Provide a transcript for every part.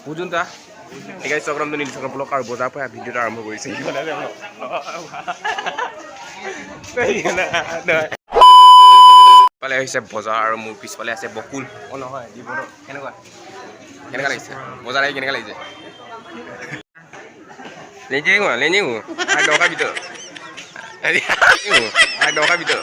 বুঝুন তা এখানে চক্ৰম তো নীল চক্ৰ ব্লক আৰ বজাৰ পৰা ভিডিওটা আৰম্ভ কৰিছে পালে হৈছে বজাৰ আৰু মোৰ পিছফালে আছে বকুল অ নহয় দিবৰ কেনেকুৱা কেনেকুৱা লাগিছে বজাৰ আহি কেনেকুৱা লাগিছে লেনিং আর দকা ভিতর আর দকা ভিতর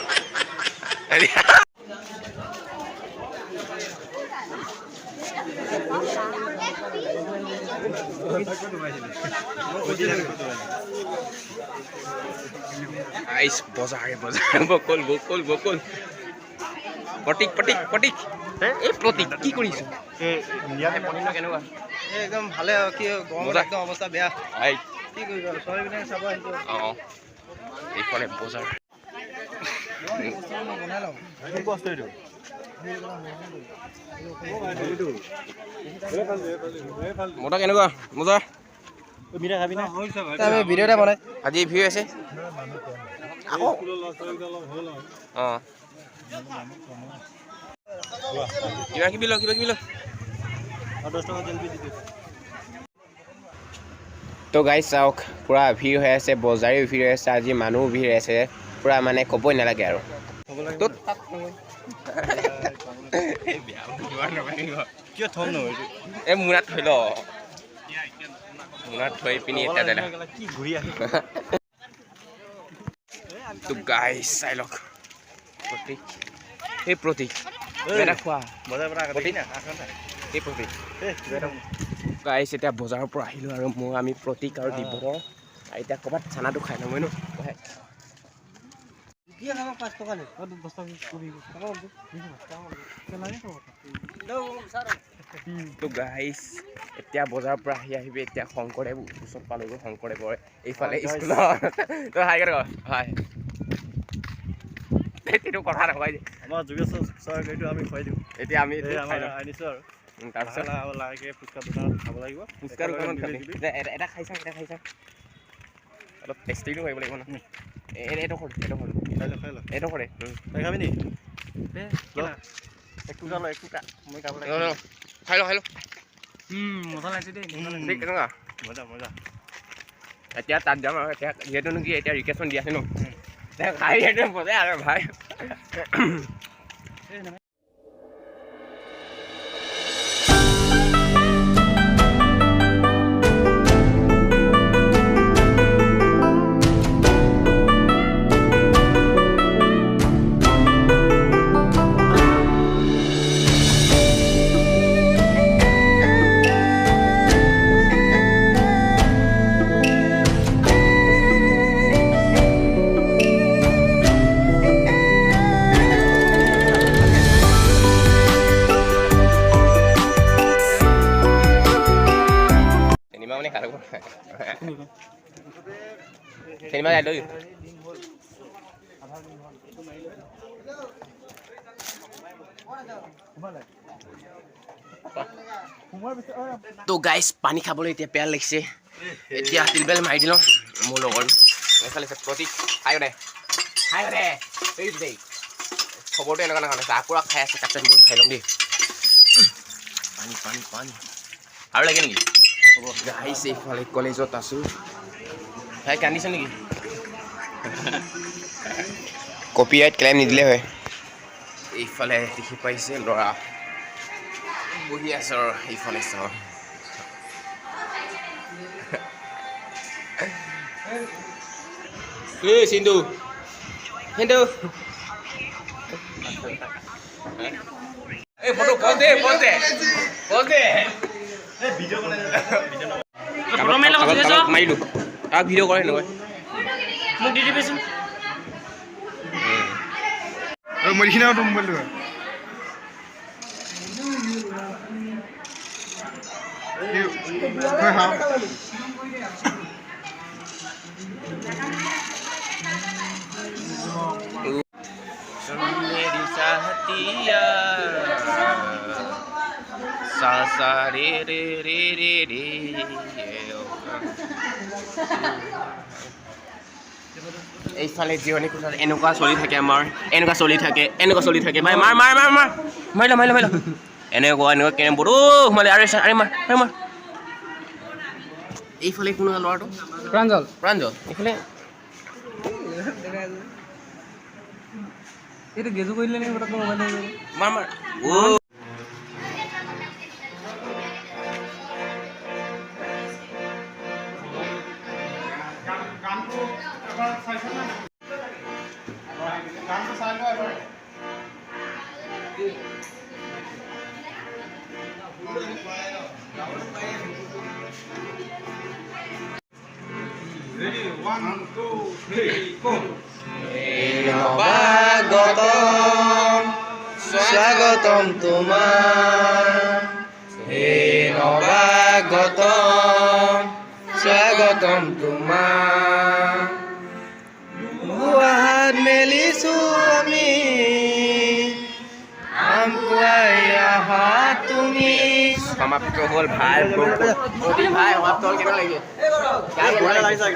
আইস বজারে বজার বকল বকল বকল পটিক পটিক পটিক এই প্রতীক কি করিস কেনেকুৱা একদম ভালে কি গৰমত একদম অৱস্থা বেয়া আই কি কৰিব সবাই বিনে চাব আহিছো এইফালে বজাৰ বনাই লওঁ কি কষ্ট এইটো মোটা কেনেকুৱা মজা মিঠা খাবি না আমি ভিডিও এটা বনাই আজি ভিউ আছে আকৌ কিবা কিবি ল তো গাইজ চাওক পুৰা ভিৰ হৈ আছে বজাৰেও ভিৰ হৈ আছে আজি মানুহ ভিৰ হৈ আছে পুৰা মানে ক'বই নালাগে আৰু এই মোনাত থৈ ল মোনাত থৈ পিনি এতিয়া দাদা তো গাইজ চাই লওক প্ৰতীক এই প্ৰতীক এটা খোৱা এই প্ৰতীক গাইজ এতিয়া বজাৰৰ পৰা আহিলোঁ আৰু আমি প্ৰতীক আৰু দিব্যৰ এতিয়া ক'ৰবাত চানাটো খাই লওঁ মই ন তো গাইজ এতিয়া বজাৰৰ পৰা আহিবি এতিয়া শংকৰদেৱ ওচৰত পালোগৈ শংকৰদেৱৰ এইফালে স্কুলত তো হাই কৰ হাই এইটো কথা নকয় আমাৰ যোগেশ্বৰ চৰকাৰীটো আমি খুৱাই দিওঁ এতিয়া আমি আনিছোঁ আৰু তাৰপিছত লাহেকৈ ফুচকা দোকানত খাব লাগিব ফুচকা দোকানত এটা খাই চাওঁ অলপ টেষ্টিটো কৰিব লাগিব ন এইটো কৰে এইটো কৰে তই খাবি নি একোটা মই খাব লাগিব খাই ল মজা লাগিছে দেই কেনেকুৱা মজা এতিয়া তাত যাম আৰু এতিয়া যিহেতু নেকি এতিয়া ৰিকেশ্যন দি আছে ন খাই সেইটো বজাই আৰু ভাই সিনেমা যাই লৈ তো গাইজ পানী খাবলৈ এতিয়া পেয়াৰ লাগিছে এতিয়া তিলবেল মাৰি দিলোঁ মোৰ লগৰ এইফালে প্ৰতীক খাই দে খবৰটো এনেকুৱা নাখানে চাহ পুৰা খাই আছে তাৰপিছত মই খাই লওঁ দেই পানী আৰু লাগে নেকি হ'ব আহিছে এইফালে কলেজত আছোঁ ভাই কান্দিছে নেকি কপিৰাইট ক্লেইম নিদিলে হয় এইফালে দেখি পাইছে ল'ৰা বহি আছে আৰু এইফালে চাওঁ চিন্তু এই ফটো পজ দে মাৰিলোঁ তাক ভিডিঅ' কৰে নহয় মোক দি দিবিচোন মই দেখিনা তো মোবাইলটো मेरी साहतिया सा सा रे रे रे रे रे এইফালে জিৰণি কোঠাত এনেকুৱা চলি থাকে আমাৰ এনেকুৱা চলি থাকে ভাই মাৰ এনেকুৱা কেনেকৈ বড়ো সোমালে আৰু মাৰ এইফালে কোনো ল'ৰাটো প্ৰাঞ্জল এইফালে এইটো গেজু কৰিলে নে পটককৈ মোবাইল মাৰ স্বাগতম তোমাৰ হে নৱাগতম স্বাগতম তোমাৰ গুৱাহাট মেলিছো আমি আমকুৱাই আহা তুমি সমাপ্ত হ'ল ভাই সমাপ্ত হ'ল কেনেকুৱা লাগিছে